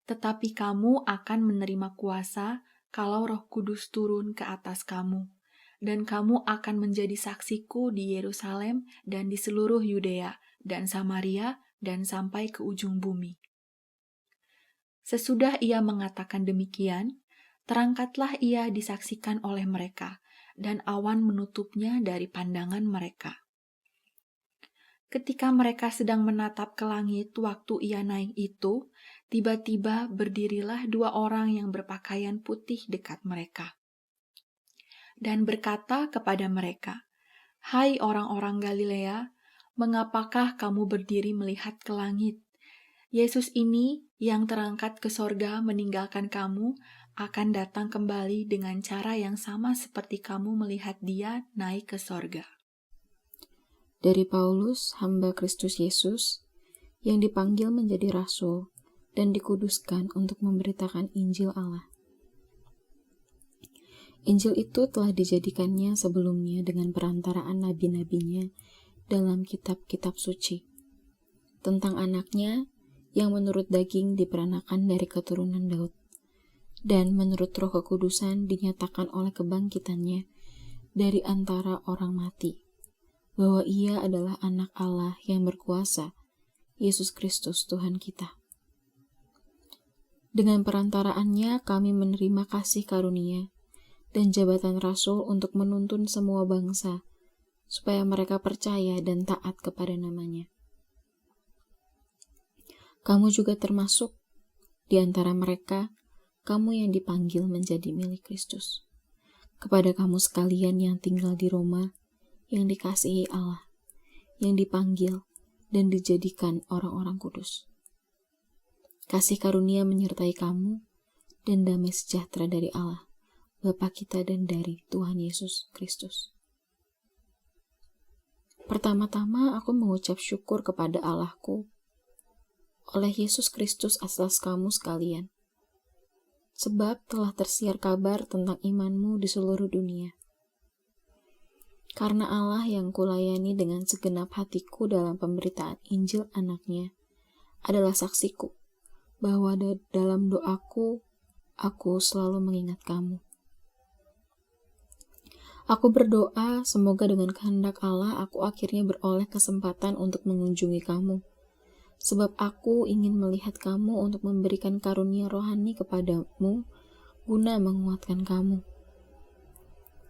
Tetapi kamu akan menerima kuasa kalau Roh Kudus turun ke atas kamu, dan kamu akan menjadi saksiku di Yerusalem dan di seluruh Yudea dan Samaria dan sampai ke ujung bumi." Sesudah ia mengatakan demikian, terangkatlah ia disaksikan oleh mereka, dan awan menutupnya dari pandangan mereka. Ketika mereka sedang menatap ke langit waktu ia naik itu, tiba-tiba berdirilah 2 orang yang berpakaian putih dekat mereka, dan berkata kepada mereka, "Hai orang-orang Galilea, mengapakah kamu berdiri melihat ke langit? Yesus ini yang terangkat ke sorga meninggalkan kamu, akan datang kembali dengan cara yang sama seperti kamu melihat dia naik ke sorga." Dari Paulus, hamba Kristus Yesus, yang dipanggil menjadi rasul dan dikuduskan untuk memberitakan Injil Allah. Injil itu telah dijadikannya sebelumnya dengan perantaraan nabi-nabinya dalam kitab-kitab suci, tentang anaknya yang menurut daging diperanakan dari keturunan Daud, dan menurut Roh Kekudusan dinyatakan oleh kebangkitannya dari antara orang mati, bahwa ia adalah anak Allah yang berkuasa, Yesus Kristus Tuhan kita. Dengan perantaraannya kami menerima kasih karunia dan jabatan rasul untuk menuntun semua bangsa, supaya mereka percaya dan taat kepada namanya. Kamu juga termasuk di antara mereka, kamu yang dipanggil menjadi milik Kristus. Kepada kamu sekalian yang tinggal di Roma, yang dikasihi Allah, yang dipanggil dan dijadikan orang-orang kudus. Kasih karunia menyertai kamu, dan damai sejahtera dari Allah, Bapa kita dan dari Tuhan Yesus Kristus. Pertama-tama aku mengucap syukur kepada Allahku oleh Yesus Kristus atas kamu sekalian, sebab telah tersiar kabar tentang imanmu di seluruh dunia. Karena Allah yang kulayani dengan segenap hatiku dalam pemberitaan Injil anaknya adalah saksiku, bahwa dalam doaku, aku selalu mengingat kamu. Aku berdoa semoga dengan kehendak Allah aku akhirnya beroleh kesempatan untuk mengunjungi kamu, sebab aku ingin melihat kamu untuk memberikan karunia rohani kepadamu guna menguatkan kamu,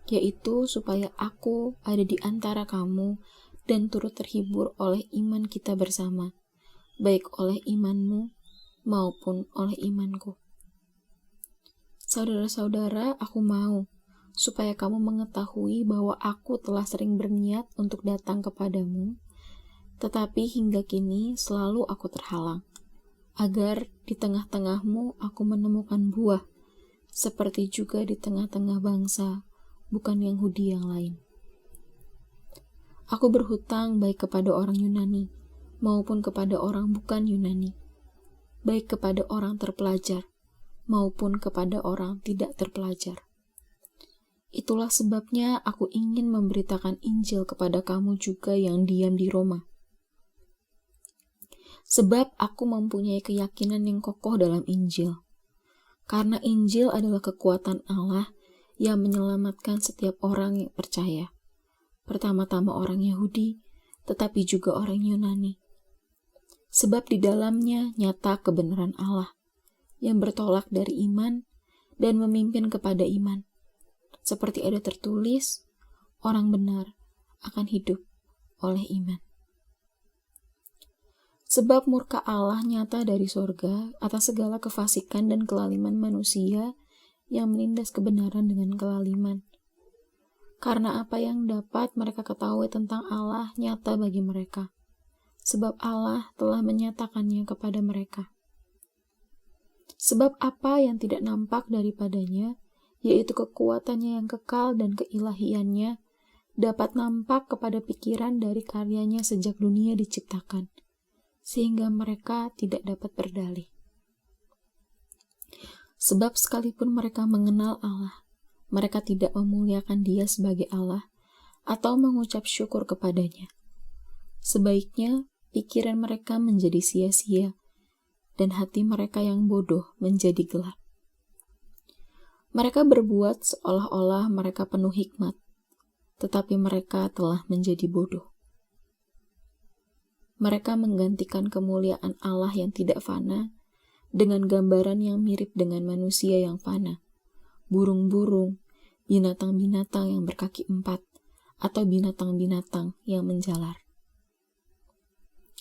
yaitu supaya aku ada di antara kamu dan turut terhibur oleh iman kita bersama, baik oleh imanmu maupun oleh imanku. Saudara-saudara, aku mau supaya kamu mengetahui bahwa aku telah sering berniat untuk datang kepadamu, tetapi hingga kini selalu aku terhalang, agar di tengah-tengahmu aku menemukan buah, seperti juga di tengah-tengah bangsa bukan Yahudi yang lain. Aku berhutang baik kepada orang Yunani maupun kepada orang bukan Yunani, baik kepada orang terpelajar maupun kepada orang tidak terpelajar. Itulah sebabnya aku ingin memberitakan Injil kepada kamu juga yang diam di Roma. Sebab aku mempunyai keyakinan yang kokoh dalam Injil. Karena Injil adalah kekuatan Allah yang menyelamatkan setiap orang yang percaya. Pertama-tama orang Yahudi, tetapi juga orang Yunani. Sebab di dalamnya nyata kebenaran Allah, yang bertolak dari iman dan memimpin kepada iman. Seperti ada tertulis, orang benar akan hidup oleh iman. Sebab murka Allah nyata dari sorga atas segala kefasikan dan kelaliman manusia yang menindas kebenaran dengan kelaliman. Karena apa yang dapat mereka ketahui tentang Allah nyata bagi mereka, sebab Allah telah menyatakannya kepada mereka. Sebab apa yang tidak nampak daripadanya, yaitu kekuatannya yang kekal dan keilahiannya, dapat nampak kepada pikiran dari karyanya sejak dunia diciptakan, sehingga mereka tidak dapat berdalih. Sebab sekalipun mereka mengenal Allah, mereka tidak memuliakan Dia sebagai Allah atau mengucap syukur kepadanya. Sebaiknya pikiran mereka menjadi sia-sia dan hati mereka yang bodoh menjadi gelap. Mereka berbuat seolah-olah mereka penuh hikmat, tetapi mereka telah menjadi bodoh. Mereka menggantikan kemuliaan Allah yang tidak fana dengan gambaran yang mirip dengan manusia yang fana, burung-burung, binatang-binatang yang berkaki 4, atau binatang-binatang yang menjalar.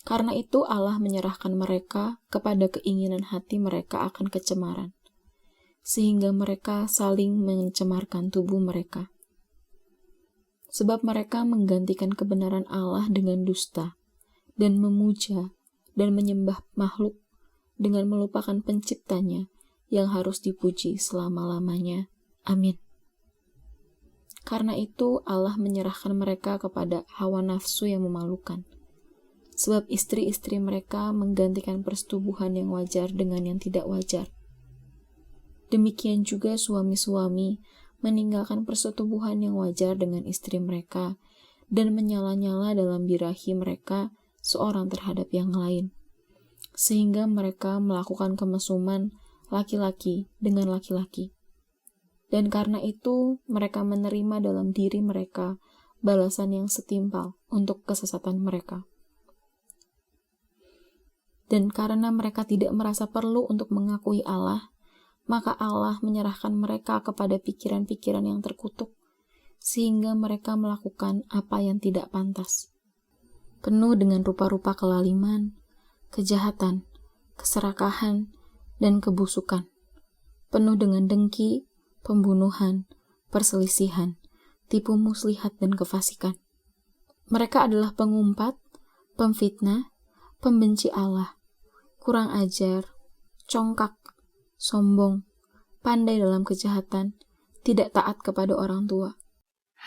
Karena itu Allah menyerahkan mereka kepada keinginan hati mereka akan kecemaran, sehingga mereka saling mencemarkan tubuh mereka. Sebab mereka menggantikan kebenaran Allah dengan dusta, dan memuja dan menyembah makhluk dengan melupakan penciptanya yang harus dipuji selama-lamanya. Amin. Karena itu Allah menyerahkan mereka kepada hawa nafsu yang memalukan. Sebab istri-istri mereka menggantikan persetubuhan yang wajar dengan yang tidak wajar. Demikian juga suami-suami meninggalkan persetubuhan yang wajar dengan istri mereka dan menyala-nyala dalam birahi mereka seorang terhadap yang lain, sehingga mereka melakukan kemesuman laki-laki dengan laki-laki. Dan karena itu mereka menerima dalam diri mereka balasan yang setimpal untuk kesesatan mereka. Dan karena mereka tidak merasa perlu untuk mengakui Allah, maka Allah menyerahkan mereka kepada pikiran-pikiran yang terkutuk, sehingga mereka melakukan apa yang tidak pantas. Penuh dengan rupa-rupa kelaliman, kejahatan, keserakahan, dan kebusukan. Penuh dengan dengki, pembunuhan, perselisihan, tipu muslihat, dan kefasikan. Mereka adalah pengumpat, pemfitnah, pembenci Allah, kurang ajar, congkak, sombong, pandai dalam kejahatan, tidak taat kepada orang tua.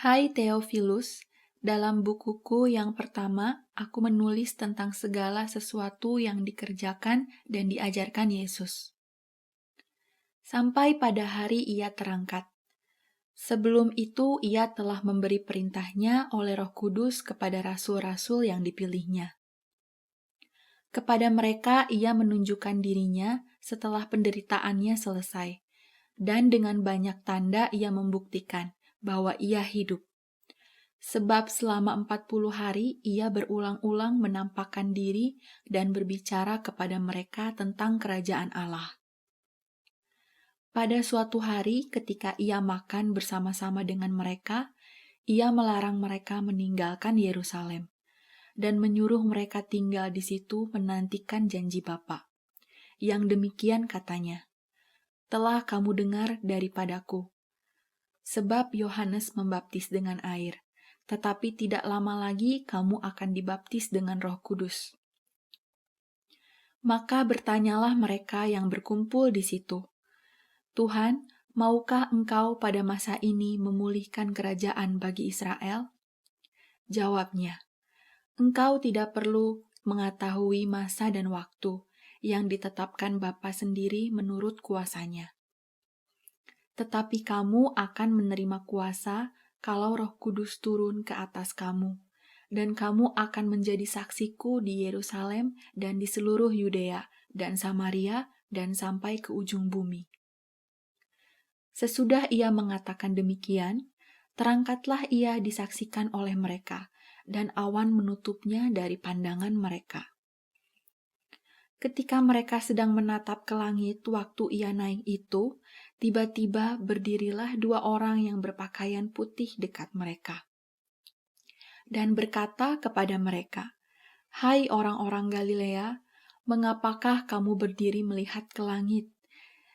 Hai Theophilus, dalam bukuku yang pertama, aku menulis tentang segala sesuatu yang dikerjakan dan diajarkan Yesus. Sampai pada hari Ia terangkat. Sebelum itu, Ia telah memberi perintahnya oleh Roh Kudus kepada rasul-rasul yang dipilihnya. Kepada mereka Ia menunjukkan dirinya setelah penderitaannya selesai, dan dengan banyak tanda Ia membuktikan bahwa Ia hidup. Sebab selama 40 hari Ia berulang-ulang menampakkan diri dan berbicara kepada mereka tentang kerajaan Allah. Pada suatu hari ketika Ia makan bersama-sama dengan mereka, Ia melarang mereka meninggalkan Yerusalem dan menyuruh mereka tinggal di situ menantikan janji Bapa. Yang demikian katanya, "Telah kamu dengar daripadaku. Sebab Yohanes membaptis dengan air, tetapi tidak lama lagi kamu akan dibaptis dengan Roh Kudus." Maka bertanyalah mereka yang berkumpul di situ, "Tuhan, maukah Engkau pada masa ini memulihkan kerajaan bagi Israel?" Jawabnya, "Engkau tidak perlu mengetahui masa dan waktu yang ditetapkan Bapa sendiri menurut kuasanya. Tetapi kamu akan menerima kuasa kalau Roh Kudus turun ke atas kamu, dan kamu akan menjadi saksiku di Yerusalem dan di seluruh Yudea dan Samaria dan sampai ke ujung bumi." Sesudah Ia mengatakan demikian, terangkatlah Ia disaksikan oleh mereka, dan awan menutupnya dari pandangan mereka. Ketika mereka sedang menatap ke langit waktu Ia naik itu, tiba-tiba berdirilah 2 orang yang berpakaian putih dekat mereka, dan berkata kepada mereka, "Hai orang-orang Galilea, mengapakah kamu berdiri melihat ke langit?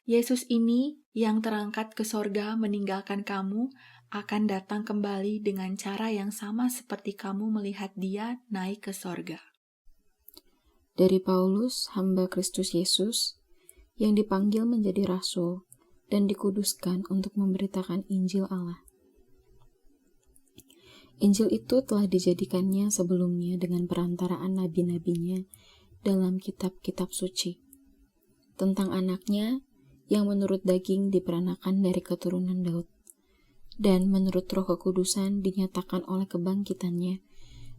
Yesus ini yang terangkat ke sorga meninggalkan kamu, akan datang kembali dengan cara yang sama seperti kamu melihat dia naik ke sorga." Dari Paulus, hamba Kristus Yesus, yang dipanggil menjadi rasul dan dikuduskan untuk memberitakan Injil Allah. Injil itu telah dijadikannya sebelumnya dengan perantaraan nabi-nabinya dalam kitab-kitab suci, tentang anaknya yang menurut daging diperanakan dari keturunan Daud, dan menurut Roh Kekudusan dinyatakan oleh kebangkitannya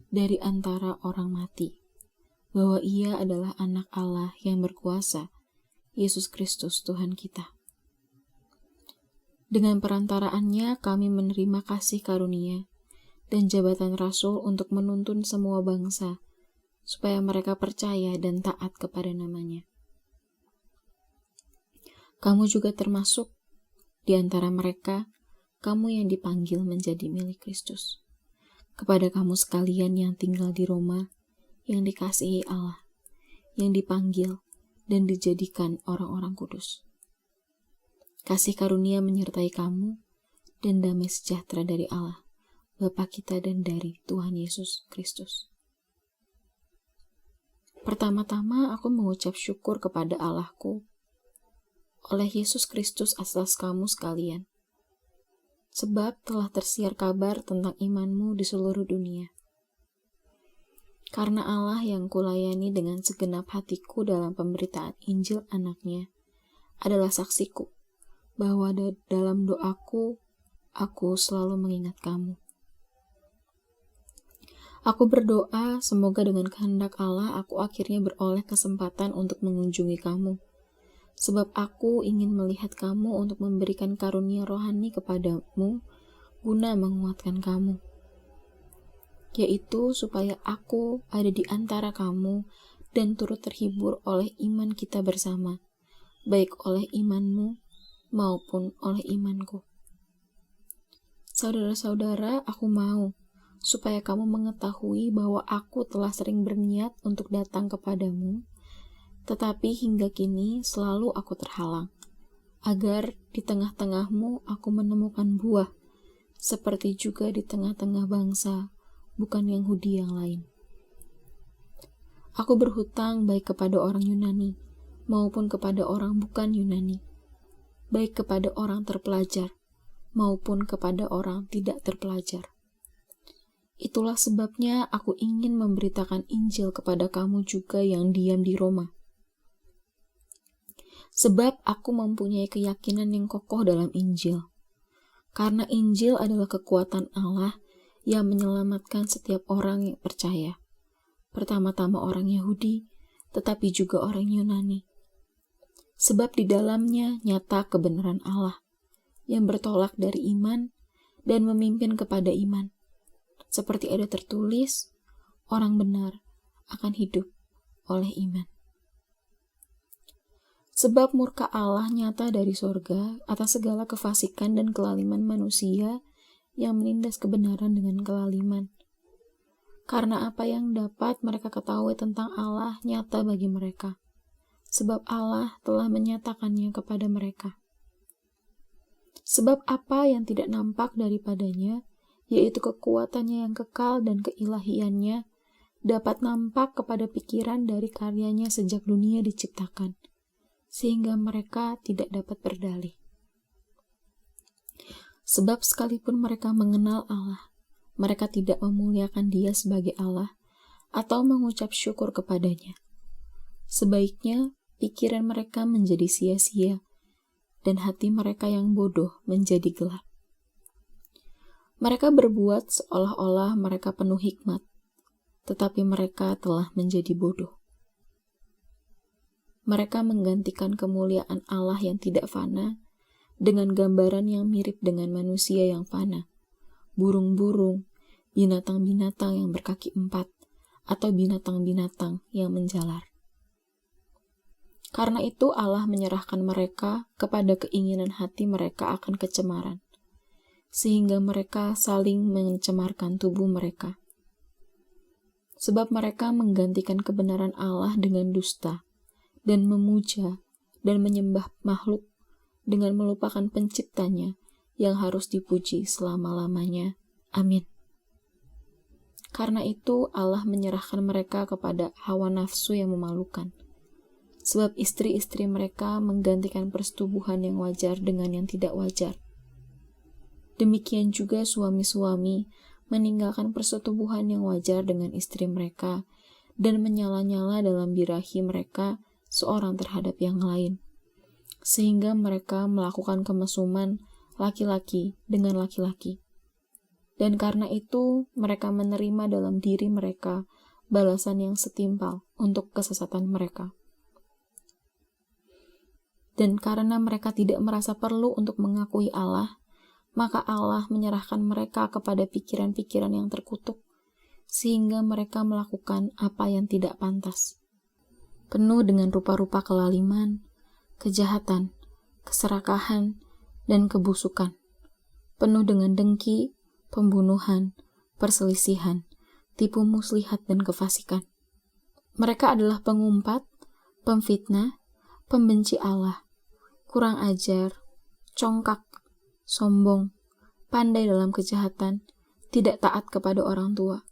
dari antara orang mati, bahwa ia adalah anak Allah yang berkuasa, Yesus Kristus Tuhan kita. Dengan perantaraannya kami menerima kasih karunia dan jabatan rasul untuk menuntun semua bangsa, supaya mereka percaya dan taat kepada namanya. Kamu juga termasuk di antara mereka, kamu yang dipanggil menjadi milik Kristus. Kepada kamu sekalian yang tinggal di Roma, yang dikasihi Allah, yang dipanggil dan dijadikan orang-orang kudus. Kasih karunia menyertai kamu, dan damai sejahtera dari Allah, Bapa kita dan dari Tuhan Yesus Kristus. Pertama-tama aku mengucap syukur kepada Allahku oleh Yesus Kristus atas kamu sekalian, sebab telah tersiar kabar tentang imanmu di seluruh dunia. Karena Allah yang kulayani dengan segenap hatiku dalam pemberitaan Injil anaknya adalah saksiku, bahwa dalam doaku, aku selalu mengingat kamu. Aku berdoa semoga dengan kehendak Allah aku akhirnya beroleh kesempatan untuk mengunjungi kamu, sebab aku ingin melihat kamu untuk memberikan karunia rohani kepadamu guna menguatkan kamu, yaitu supaya aku ada di antara kamu dan turut terhibur oleh iman kita bersama, baik oleh imanmu maupun oleh imanku. Saudara-saudara, aku mau supaya kamu mengetahui bahwa aku telah sering berniat untuk datang kepadamu, tetapi hingga kini selalu aku terhalang, agar di tengah-tengahmu aku menemukan buah, seperti juga di tengah-tengah bangsa bukan Yahudi yang lain. Aku berhutang baik kepada orang Yunani maupun kepada orang bukan Yunani, baik kepada orang terpelajar maupun kepada orang tidak terpelajar. Itulah sebabnya aku ingin memberitakan Injil kepada kamu juga yang diam di Roma. Sebab aku mempunyai keyakinan yang kokoh dalam Injil, karena Injil adalah kekuatan Allah yang menyelamatkan setiap orang yang percaya, pertama-tama orang Yahudi, tetapi juga orang Yunani. Sebab di dalamnya nyata kebenaran Allah, yang bertolak dari iman dan memimpin kepada iman. Seperti ada tertulis, orang benar akan hidup oleh iman. Sebab murka Allah nyata dari sorga atas segala kefasikan dan kelaliman manusia yang menindas kebenaran dengan kelaliman. Karena apa yang dapat mereka ketahui tentang Allah nyata bagi mereka, sebab Allah telah menyatakannya kepada mereka. Sebab apa yang tidak nampak daripadanya, yaitu kekuatannya yang kekal dan keilahiannya, dapat nampak kepada pikiran dari karyanya sejak dunia diciptakan, sehingga mereka tidak dapat berdalih. Sebab sekalipun mereka mengenal Allah, mereka tidak memuliakan Dia sebagai Allah atau mengucap syukur kepadanya. Sebaiknya pikiran mereka menjadi sia-sia dan hati mereka yang bodoh menjadi gelap. Mereka berbuat seolah-olah mereka penuh hikmat, tetapi mereka telah menjadi bodoh. Mereka menggantikan kemuliaan Allah yang tidak fana dengan gambaran yang mirip dengan manusia yang fana, burung-burung, binatang-binatang yang berkaki 4, atau binatang-binatang yang menjalar. Karena itu Allah menyerahkan mereka kepada keinginan hati mereka akan kecemaran, sehingga mereka saling mencemarkan tubuh mereka. Sebab mereka menggantikan kebenaran Allah dengan dusta, dan memuja dan menyembah makhluk dengan melupakan penciptanya yang harus dipuji selama-lamanya. Amin. Karena itu Allah menyerahkan mereka kepada hawa nafsu yang memalukan. Sebab istri-istri mereka menggantikan persetubuhan yang wajar dengan yang tidak wajar. Demikian juga suami-suami meninggalkan persetubuhan yang wajar dengan istri mereka dan menyala-nyala dalam birahi mereka seorang terhadap yang lain. Sehingga mereka melakukan kemesuman laki-laki dengan laki-laki. Dan karena itu mereka menerima dalam diri mereka balasan yang setimpal untuk kesesatan mereka. Dan karena mereka tidak merasa perlu untuk mengakui Allah, maka Allah menyerahkan mereka kepada pikiran-pikiran yang terkutuk, sehingga mereka melakukan apa yang tidak pantas. Penuh dengan rupa-rupa kelaliman, kejahatan, keserakahan, dan kebusukan. Penuh dengan dengki, pembunuhan, perselisihan, tipu muslihat, dan kefasikan. Mereka adalah pengumpat, pemfitnah, pembenci Allah, kurang ajar, congkak, sombong, pandai dalam kejahatan, tidak taat kepada orang tua.